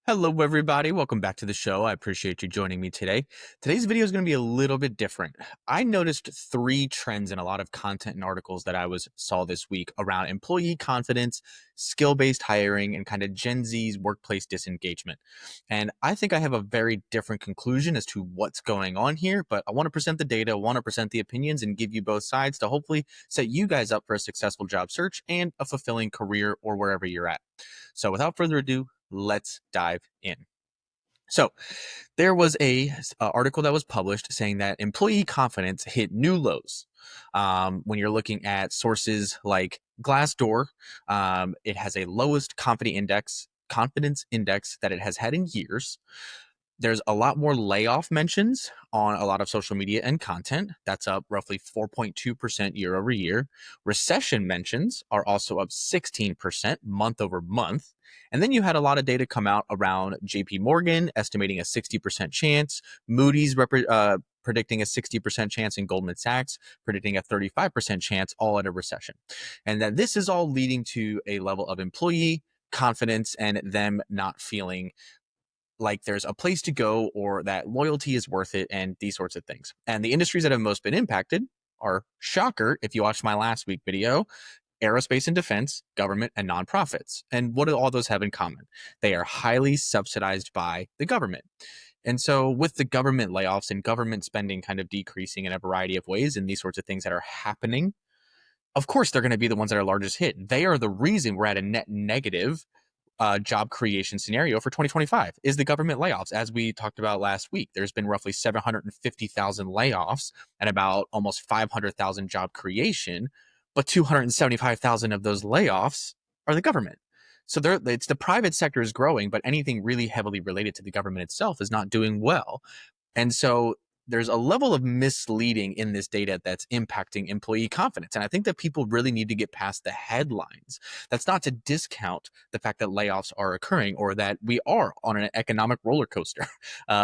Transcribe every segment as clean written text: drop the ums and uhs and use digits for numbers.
Hello, everybody. Welcome back to the show. I appreciate you joining me today. Today's video is going to be a little bit different. I noticed three trends in a lot of content and articles that saw this week around employee confidence, skill-based hiring, and kind of Gen Z's workplace disengagement. And I think I have a very different conclusion as to what's going on here, but I want to present the data, I want to present the opinions, and give you both sides to hopefully set you guys up for a successful job search and a fulfilling career or wherever you're at. So without further ado, let's dive in. So there was a article that was published saying that employee confidence hit new lows. When you're looking at sources like Glassdoor, it has a lowest confidence index that it has had in years. There's a lot more layoff mentions on a lot of social media and content. That's up roughly 4.2% year over year. Recession mentions are also up 16% month over month. And then you had a lot of data come out around JP Morgan estimating a 60% chance, Moody's predicting a 60% chance, and Goldman Sachs predicting a 35% chance, all at a recession. And that this is all leading to a level of employee confidence and them not feeling like there's a place to go or that loyalty is worth it and these sorts of things. And the industries that have most been impacted are, shocker, if you watched my last week video, aerospace and defense, government, and nonprofits. And what do all those have in common? They are highly subsidized by the government. And so with the government layoffs and government spending kind of decreasing in a variety of ways and these sorts of things that are happening, of course they're going to be the ones that are largest hit. They are the reason we're at a net negative job creation scenario for 2025 is the government layoffs. As we talked about last week, there's been roughly 750,000 layoffs and about almost 500,000 job creation, but 275,000 of those layoffs are the government. So it's the private sector is growing, but anything really heavily related to the government itself is not doing well. And so there's a level of misleading in this data that's impacting employee confidence. And I think that people really need to get past the headlines. That's not to discount the fact that layoffs are occurring or that we are on an economic roller coaster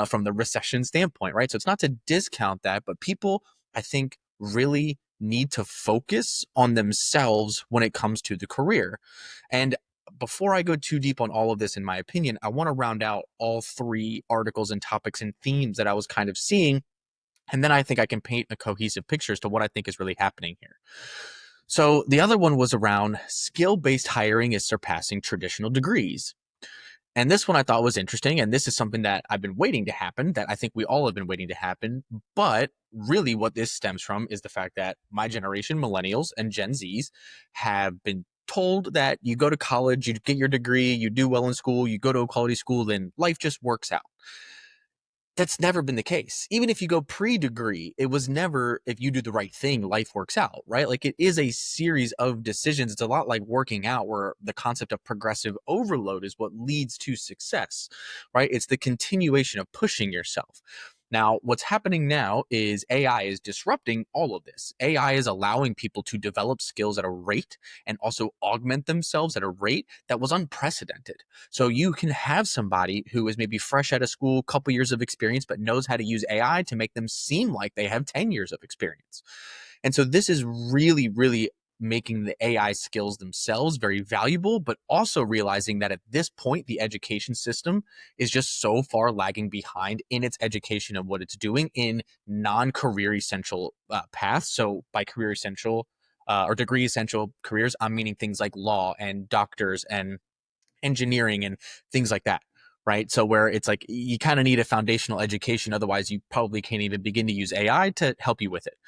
from the recession standpoint, right? So it's not to discount that, but people, I think, really need to focus on themselves when it comes to the career. And before I go too deep on all of this, in my opinion, I want to round out all three articles and topics and themes that I was kind of seeing. And then I think I can paint a cohesive picture as to what I think is really happening here. So the other one was around skill-based hiring is surpassing traditional degrees. And this one I thought was interesting. And this is something that I've been waiting to happen, that I think we all have been waiting to happen. But really what this stems from is the fact that my generation, millennials and Gen Zs, have been told that you go to college, you get your degree, you do well in school, you go to a quality school, then life just works out. That's never been the case. Even if you go pre-degree, it was never, if you do the right thing, life works out, right? Like it is a series of decisions. It's a lot like working out, where the concept of progressive overload is what leads to success, right? It's the continuation of pushing yourself. Now, what's happening now is AI is disrupting all of this. AI is allowing people to develop skills at a rate and also augment themselves at a rate that was unprecedented. So you can have somebody who is maybe fresh out of school, couple years of experience, but knows how to use AI to make them seem like they have 10 years of experience. And so this is really, really making the AI skills themselves very valuable, but also realizing that at this point, the education system is just so far lagging behind in its education of what it's doing in non-career essential paths. So by career essential or degree essential careers, I'm meaning things like law and doctors and engineering and things like that. Right. So where it's like you kind of need a foundational education. Otherwise, you probably can't even begin to use AI to help you with it,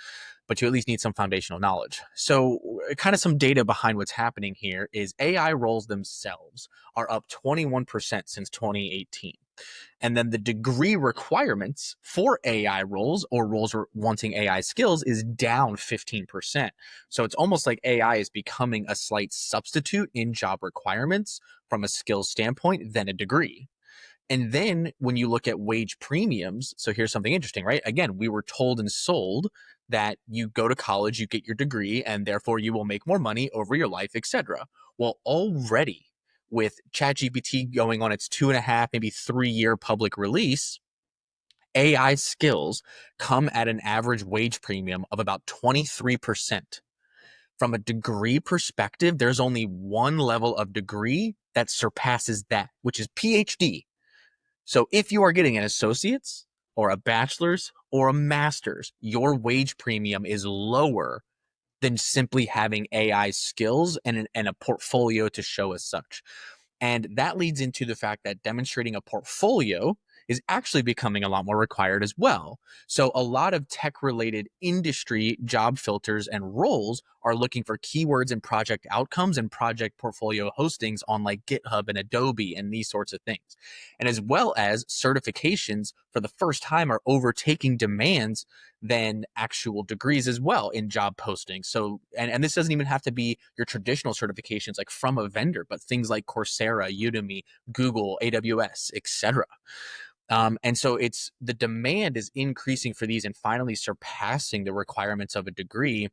but you at least need some foundational knowledge. So kind of some data behind what's happening here is AI roles themselves are up 21% since 2018. And then the degree requirements for AI roles or roles wanting AI skills is down 15%. So it's almost like AI is becoming a slight substitute in job requirements from a skills standpoint than a degree. And then when you look at wage premiums, so here's something interesting, right? Again, we were told and sold that you go to college, you get your degree, and therefore you will make more money over your life, etc. Well, already with ChatGPT going on its 2.5, maybe 3 year public release, AI skills come at an average wage premium of about 23%. From a degree perspective, there's only one level of degree that surpasses that, which is PhD. So if you are getting an associate's or a bachelor's or a master's, your wage premium is lower than simply having AI skills and a portfolio to show as such. And that leads into the fact that demonstrating a portfolio is actually becoming a lot more required as well. So, a lot of tech related industry job filters and roles are looking for keywords and project outcomes and project portfolio hostings on like GitHub and Adobe and these sorts of things. And as well as certifications for the first time are overtaking demands than actual degrees as well in job postings. So, and this doesn't even have to be your traditional certifications like from a vendor, but things like Coursera, Udemy, Google, AWS, etc. And so it's the demand is increasing for these and finally surpassing the requirements of a degree.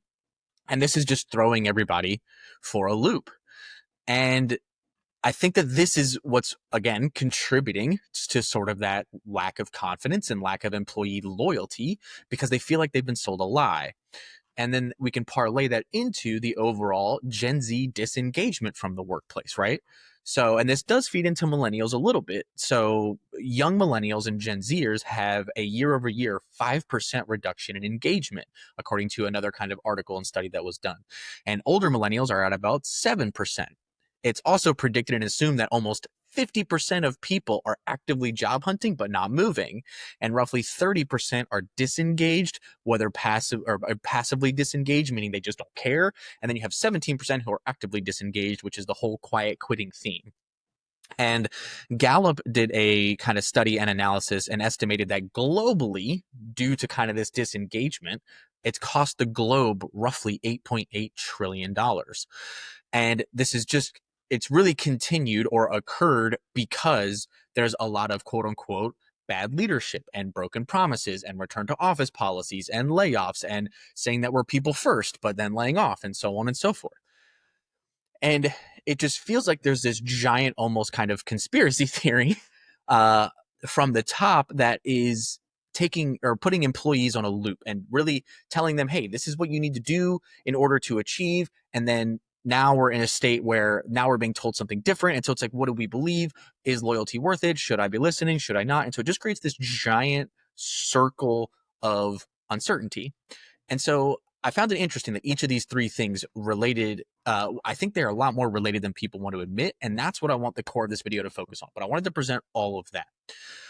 And this is just throwing everybody for a loop. And I think that this is what's, again, contributing to sort of that lack of confidence and lack of employee loyalty because they feel like they've been sold a lie. And then we can parlay that into the overall Gen Z disengagement from the workplace, right? So, and this does feed into millennials a little bit. So, young millennials and Gen Zers have a year over year 5% reduction in engagement, according to another kind of article and study that was done. And older millennials are at about 7%. It's also predicted and assumed that almost 50% of people are actively job hunting but not moving, and roughly 30% are disengaged, whether passive or passively disengaged, meaning they just don't care. And then you have 17% who are actively disengaged, which is the whole quiet quitting theme. And Gallup did a kind of study and analysis and estimated that globally, due to kind of this disengagement, it's cost the globe roughly $8.8 trillion. And this is just, it's really continued or occurred because there's a lot of quote unquote bad leadership and broken promises and return to office policies and layoffs and saying that we're people first, but then laying off and so on and so forth. And it just feels like there's this giant, almost kind of conspiracy theory uh, from the top that is taking or putting employees on a loop and really telling them, hey, this is what you need to do in order to achieve. And then now we're in a state where now we're being told something different. And so it's like, what do we believe? Is loyalty worth it? Should I be listening? Should I not? And so it just creates this giant circle of uncertainty. And so I found it interesting that each of these three things related. I think they're a lot more related than people want to admit. And that's what I want the core of this video to focus on. But I wanted to present all of that.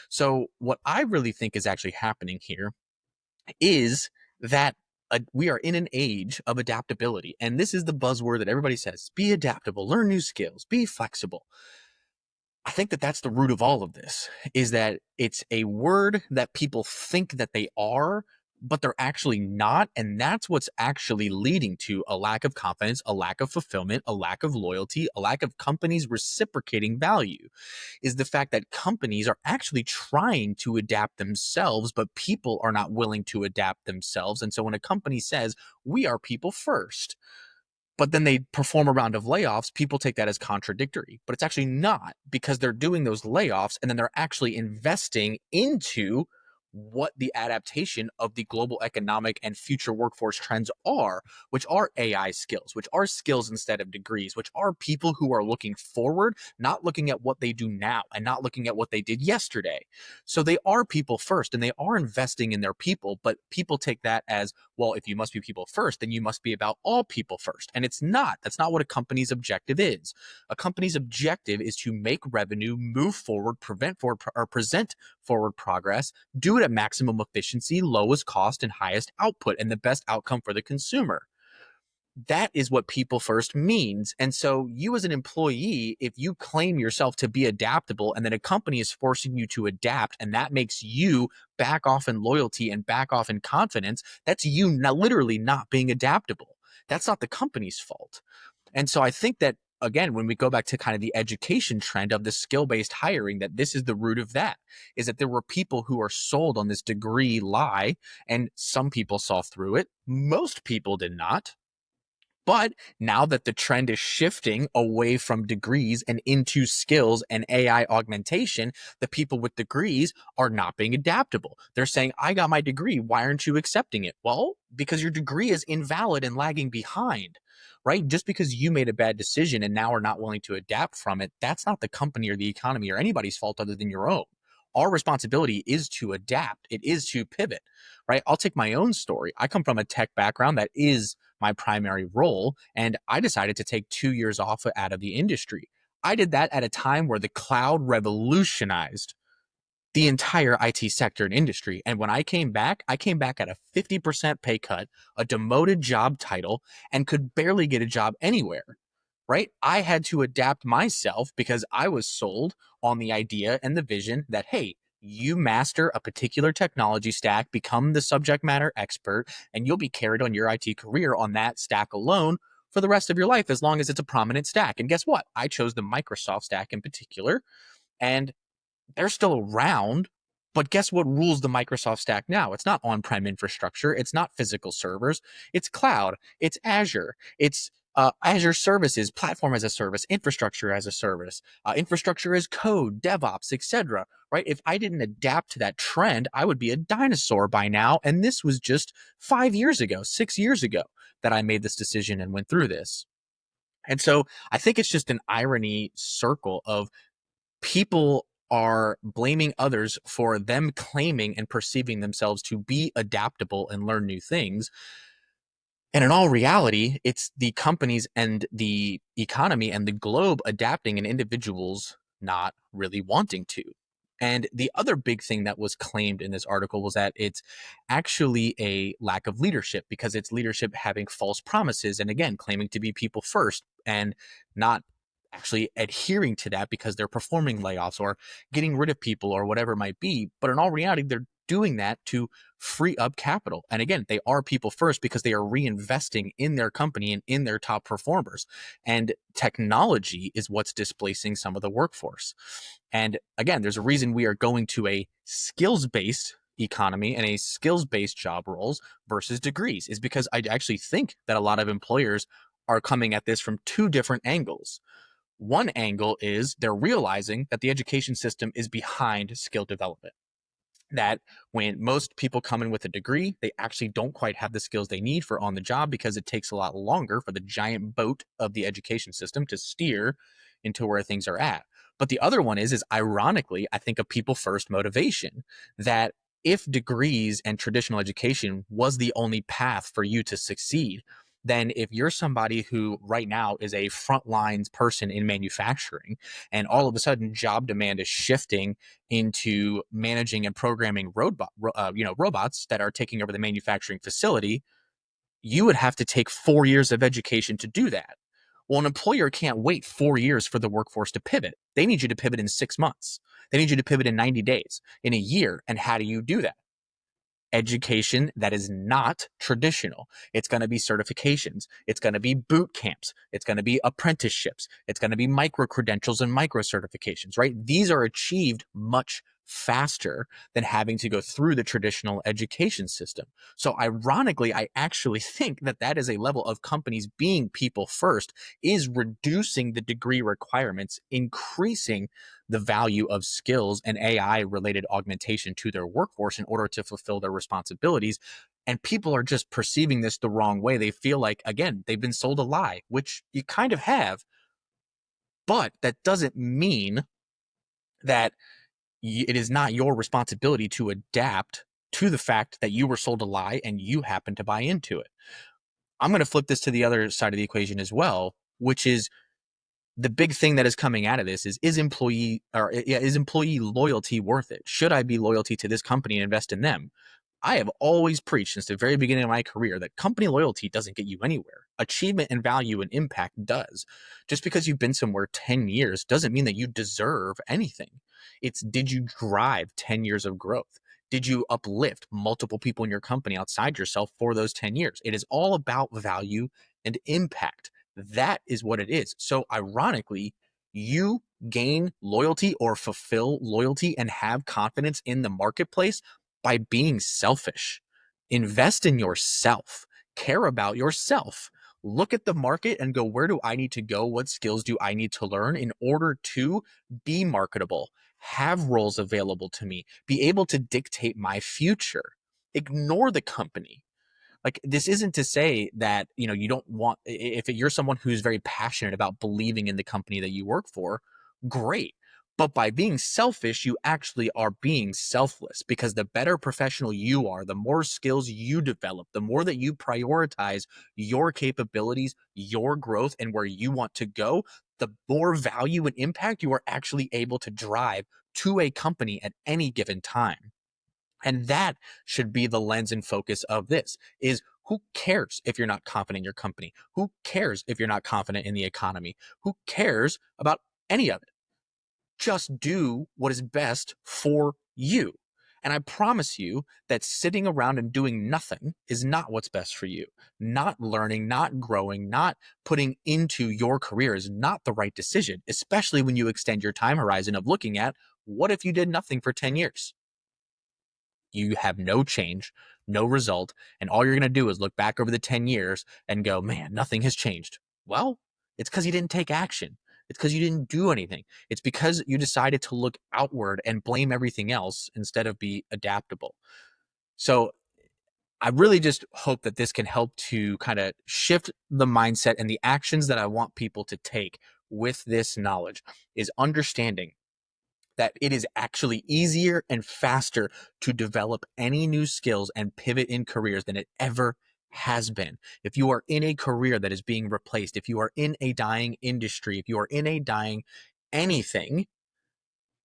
So, what I really think is actually happening here is that we are in an age of adaptability. And this is the buzzword that everybody says: be adaptable, learn new skills, be flexible. I think that that's the root of all of this, is that it's a word that people think that they are, but they're actually not. And that's what's actually leading to a lack of confidence, a lack of fulfillment, a lack of loyalty, a lack of companies reciprocating value, is the fact that companies are actually trying to adapt themselves, but people are not willing to adapt themselves. And so when a company says, we are people first, but then they perform a round of layoffs, people take that as contradictory. But it's actually not, because they're doing those layoffs and then they're actually investing into what the adaptation of the global economic and future workforce trends are, which are AI skills, which are skills instead of degrees, which are people who are looking forward, not looking at what they do now and not looking at what they did yesterday. So they are people first and they are investing in their people, but people take that as, well, if you must be people first, then you must be about all people first. And it's not. That's not what a company's objective is. A company's objective is to make revenue, move forward, prevent forward or present forward progress, do it at maximum efficiency, lowest cost, and highest output, and the best outcome for the consumer. That is what people first means. And so you as an employee, if you claim yourself to be adaptable and then a company is forcing you to adapt and that makes you back off in loyalty and back off in confidence, that's you not, literally not being adaptable. That's not the company's fault. And so I think that, again, when we go back to kind of the education trend of the skill-based hiring, that this is the root of that, is that there were people who are sold on this degree lie, and some people saw through it. Most people did not. But now that the trend is shifting away from degrees and into skills and AI augmentation, the people with degrees are not being adaptable. They're saying, I got my degree. Why aren't you accepting it? Well, because your degree is invalid and lagging behind, right? Just because you made a bad decision and now are not willing to adapt from it, that's not the company or the economy or anybody's fault other than your own. our responsibility is to adapt. It is to pivot, right? I'll take my own story. I come from a tech background that is my primary role, and I decided to take 2 years off out of the industry. I did that at a time where the cloud revolutionized the entire IT sector and industry. And when I came back at a 50% pay cut, a demoted job title, and could barely get a job anywhere, right? I had to adapt myself because I was sold on the idea and the vision that, hey, you master a particular technology stack, become the subject matter expert, and you'll be carried on your IT career on that stack alone for the rest of your life, as long as it's a prominent stack. And guess what? I chose the Microsoft stack in particular. And they're still around, but guess what rules the Microsoft stack now? It's not on-prem infrastructure. It's not physical servers. It's cloud. It's Azure. It's Azure services, platform as a service, infrastructure as a service, infrastructure as code, DevOps, etc. Right? If I didn't adapt to that trend, I would be a dinosaur by now. And this was just 5 years ago, 6 years ago that I made this decision and went through this. And so I think it's just an irony circle of people are blaming others for them claiming and perceiving themselves to be adaptable and learn new things. And in all reality, it's the companies and the economy and the globe adapting and individuals not really wanting to. And the other big thing that was claimed in this article was that it's actually a lack of leadership, because it's leadership having false promises and, again, claiming to be people first and not actually adhering to that because they're performing layoffs or getting rid of people or whatever it might be. But in all reality, they're doing that to free up capital. And again, they are people first because they are reinvesting in their company and in their top performers. And technology is what's displacing some of the workforce. And again, there's a reason we are going to a skills-based economy and a skills-based job roles versus degrees, is because I actually think that a lot of employers are coming at this from two different angles. One angle is they're realizing that the education system is behind skill development, that when most people come in with a degree, they actually don't quite have the skills they need for on the job, because it takes a lot longer for the giant boat of the education system to steer into where things are at. But the other one is ironically, I think, a people first motivation, that if degrees and traditional education was the only path for you to succeed, then if you're somebody who right now is a frontlines person in manufacturing, and all of a sudden job demand is shifting into managing and programming robots that are taking over the manufacturing facility, you would have to take 4 years of education to do that. Well, an employer can't wait 4 years for the workforce to pivot. They need you to pivot in 6 months. They need you to pivot in 90 days, in a year. And how do you do that? Education that is not traditional. It's going to be certifications. It's going to be boot camps. It's going to be apprenticeships. It's going to be micro credentials and micro certifications, right? These are achieved much faster than having to go through the traditional education system. So ironically, I actually think that that is a level of companies being people first, is reducing the degree requirements, increasing the value of skills and AI related augmentation to their workforce in order to fulfill their responsibilities. And people are just perceiving this the wrong way. They feel like, again, they've been sold a lie, which you kind of have, but that doesn't mean that it is not your responsibility to adapt to the fact that you were sold a lie and you happen to buy into it. I'm going to flip this to the other side of the equation as well, which is the big thing that is coming out of this is employee loyalty worth it? Should I be loyalty to this company and invest in them? I have always preached since the very beginning of my career that company loyalty doesn't get you anywhere. Achievement and value and impact does. Just because you've been somewhere 10 years doesn't mean that you deserve anything. It's, did you drive 10 years of growth? Did you uplift multiple people in your company outside yourself for those 10 years? It is all about value and impact. That is what it is. So ironically, you gain loyalty or fulfill loyalty and have confidence in the marketplace by being selfish. Invest in yourself. Care about yourself. Look at the market and go, where do I need to go? What skills do I need to learn in order to be marketable, have roles available to me, be able to dictate my future? Ignore the company. Like, this isn't to say that, you don't want, if you're someone who's very passionate about believing in the company that you work for, great. But by being selfish, you actually are being selfless, because the better professional you are, the more skills you develop, the more that you prioritize your capabilities, your growth, and where you want to go, the more value and impact you are actually able to drive to a company at any given time. And that should be the lens and focus of this is, who cares if you're not confident in your company? Who cares if you're not confident in the economy? Who cares about any of it? Just do what is best for you. And I promise you that sitting around and doing nothing is not what's best for you. Not learning, not growing, not putting into your career is not the right decision, especially when you extend your time horizon of looking at, what if you did nothing for 10 years? You have no change, no result, and all you're going to do is look back over the 10 years and go, man, nothing has changed. Well, it's because you didn't take action. It's because you didn't do anything. It's because you decided to look outward and blame everything else instead of be adaptable. So I really just hope that this can help to kind of shift the mindset and the actions that I want people to take with this knowledge is understanding that it is actually easier and faster to develop any new skills and pivot in careers than it ever has been. If you are in a career that is being replaced, if you are in a dying industry, if you are in a dying anything,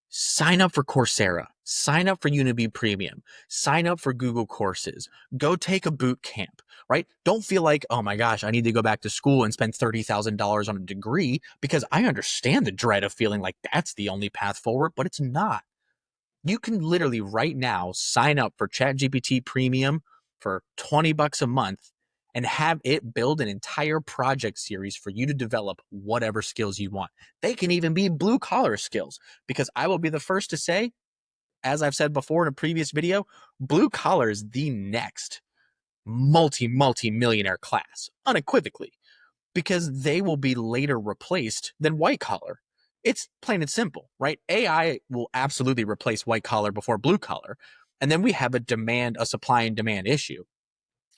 sign up for Coursera, sign up for Udemy Premium, sign up for Google Courses, go take a boot camp, right? Don't feel like, oh my gosh, I need to go back to school and spend $30,000 on a degree, because I understand the dread of feeling like that's the only path forward, but it's not. You can literally right now sign up for ChatGPT Premium for $20 a month and have it build an entire project series for you to develop whatever skills you want. They can even be blue collar skills, because I will be the first to say, as I've said before in a previous video, blue collar is the next multi millionaire class, unequivocally, because they will be later replaced than white collar. It's plain and simple, right? AI will absolutely replace white collar before blue collar. And then we have a supply and demand issue.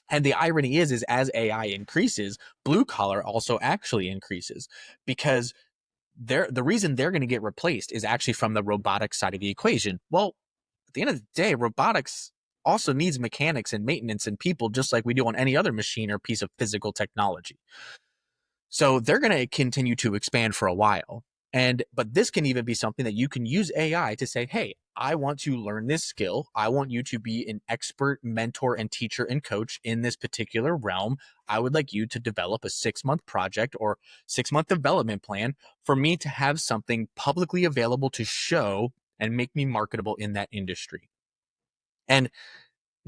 And the irony is as AI increases, blue collar also actually increases, because the reason they're going to get replaced is actually from the robotics side of the equation. Well, at the end of the day, robotics also needs mechanics and maintenance and people, just like we do on any other machine or piece of physical technology. So they're going to continue to expand for a while. But this can even be something that you can use AI to say, hey, I want to learn this skill. I want you to be an expert mentor and teacher and coach in this particular realm. I would like you to develop a 6-month project or 6-month development plan for me to have something publicly available to show and make me marketable in that industry. And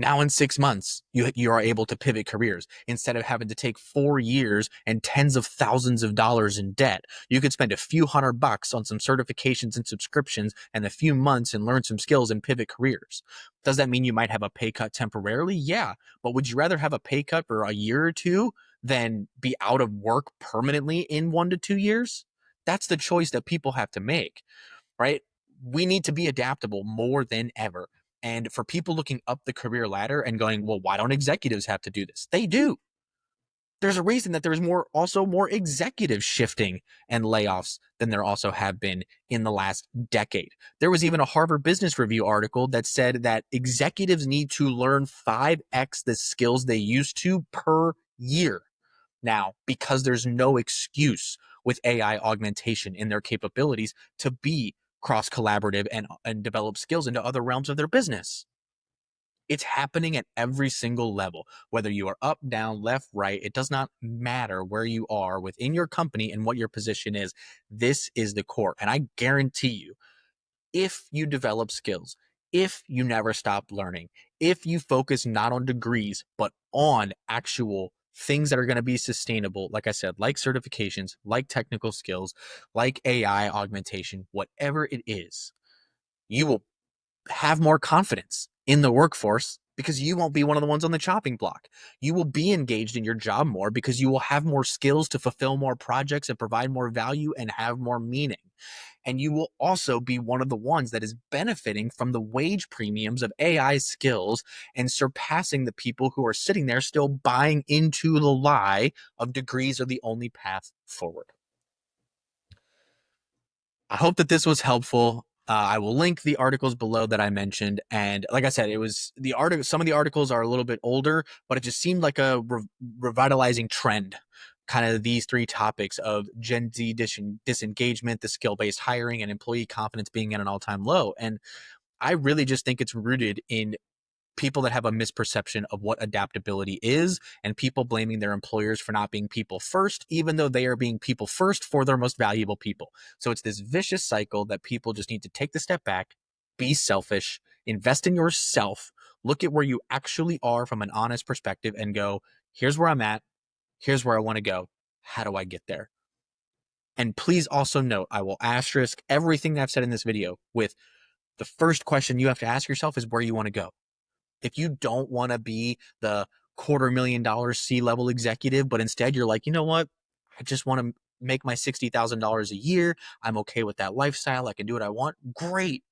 now in 6 months, you are able to pivot careers instead of having to take 4 years and tens of thousands of dollars in debt. You could spend a few $100 on some certifications and subscriptions and a few months and learn some skills and pivot careers. Does that mean you might have a pay cut temporarily? Yeah. But would you rather have a pay cut for a year or two than be out of work permanently in 1 to 2 years? That's the choice that people have to make, right? We need to be adaptable more than ever. And for people looking up the career ladder and going, well, why don't executives have to do this? They do. There's a reason that there's more executive shifting and layoffs than there also have been in the last decade. There was even a Harvard Business Review article that said that executives need to learn 5x the skills they used to per year now, because there's no excuse with AI augmentation in their capabilities to be cross collaborative and develop skills into other realms of their business. It's happening at every single level, whether you are up, down, left, right. It does not matter where you are within your company and what your position is. This is the core. And I guarantee you, if you develop skills, if you never stop learning, if you focus not on degrees, but on actual things that are going to be sustainable, like I said, like certifications, like technical skills, like AI augmentation, whatever it is, you will have more confidence in the workforce, because you won't be one of the ones on the chopping block. You will be engaged in your job more because you will have more skills to fulfill more projects and provide more value and have more meaning. And you will also be one of the ones that is benefiting from the wage premiums of AI skills and surpassing the people who are sitting there still buying into the lie of degrees are the only path forward. I hope that this was helpful. I will link the articles below that I mentioned. And like I said, it was the article. Some of the articles are a little bit older, but it just seemed like a revitalizing trend. Kind of these three topics of Gen Z disengagement, the skill based hiring, and employee confidence being at an all time low. And I really just think it's rooted in people that have a misperception of what adaptability is and people blaming their employers for not being people first, even though they are being people first for their most valuable people. So it's this vicious cycle that people just need to take the step back, be selfish, invest in yourself, look at where you actually are from an honest perspective and go, here's where I'm at. Here's where I want to go. How do I get there? And please also note, I will asterisk everything that I've said in this video with the first question you have to ask yourself is where you want to go. If you don't want to be the $250,000 C-level executive, but instead you're like, you know what? I just want to make my $60,000 a year. I'm okay with that lifestyle. I can do what I want. Great.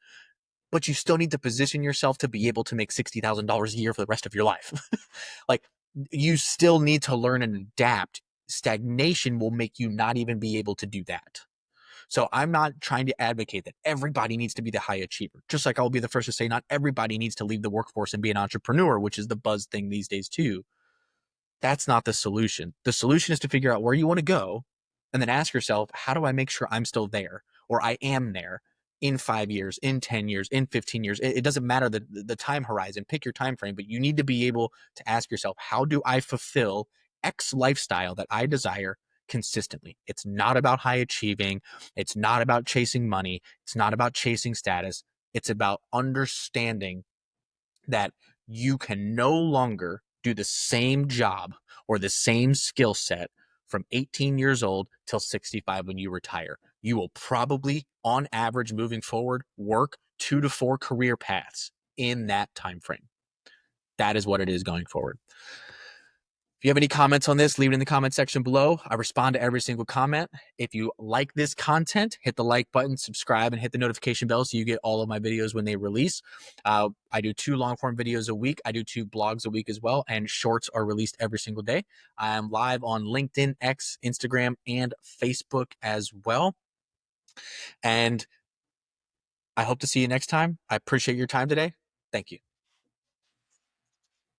But you still need to position yourself to be able to make $60,000 a year for the rest of your life. Like, you still need to learn and adapt. Stagnation will make you not even be able to do that. So I'm not trying to advocate that everybody needs to be the high achiever. Just like I'll be the first to say, not everybody needs to leave the workforce and be an entrepreneur, which is the buzz thing these days too. That's not the solution. The solution is to figure out where you want to go and then ask yourself, how do I make sure I'm still there or I am there in 5 years, in 10 years, in 15 years? It doesn't matter the time horizon, pick your time frame, but you need to be able to ask yourself, how do I fulfill X lifestyle that I desire consistently? It's not about high achieving. It's not about chasing money. It's not about chasing status. It's about understanding that you can no longer do the same job or the same skill set from 18 years old till 65 when you retire. You will probably, on average, moving forward, work 2 to 4 career paths in that time frame. That is what it is going forward. If you have any comments on this, leave it in the comment section below. I respond to every single comment. If you like this content, hit the like button, subscribe, and hit the notification bell so you get all of my videos when they release. I do 2 long form videos a week. I do 2 blogs a week as well, and shorts are released every single day. I am live on LinkedIn, X, Instagram, and Facebook as well. And I hope to see you next time. I appreciate your time today. Thank you.